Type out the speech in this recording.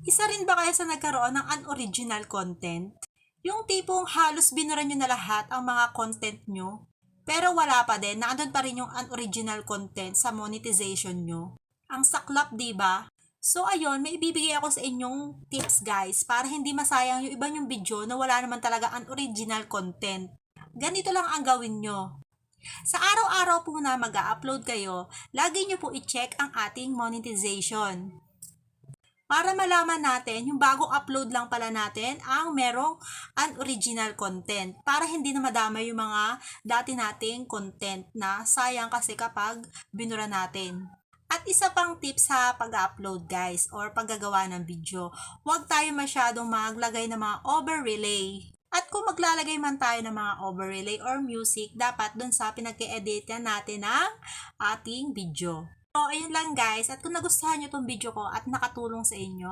Isa rin ba kayo sa nagkaroon ng unoriginal content? Yung tipong halos binura nyo na lahat ang mga content nyo, pero wala pa din, naandun pa rin yung unoriginal content sa monetization nyo. Ang saklap, di ba? So ayun, may ibibigay ako sa inyong tips guys para hindi masayang yung iba yung video na wala naman talaga unoriginal content. Ganito lang ang gawin nyo. Sa araw-araw po na mag-upload kayo, lagi nyo po i-check ang ating monetization. Para malaman natin, yung bagong upload lang pala natin ang merong unoriginal content. Para hindi na madama yung mga dati nating content na sayang kasi kapag binura natin. At isa pang tip sa pag-upload guys or paggagawa ng video, huwag tayo masyadong maglagay ng mga overlay. At kung maglalagay man tayo ng mga overlay or music, dapat dun sa pinag-e-editan natin ng ating video. So, ayun lang guys. At kung nagustuhan nyo itong video ko at nakatulong sa inyo,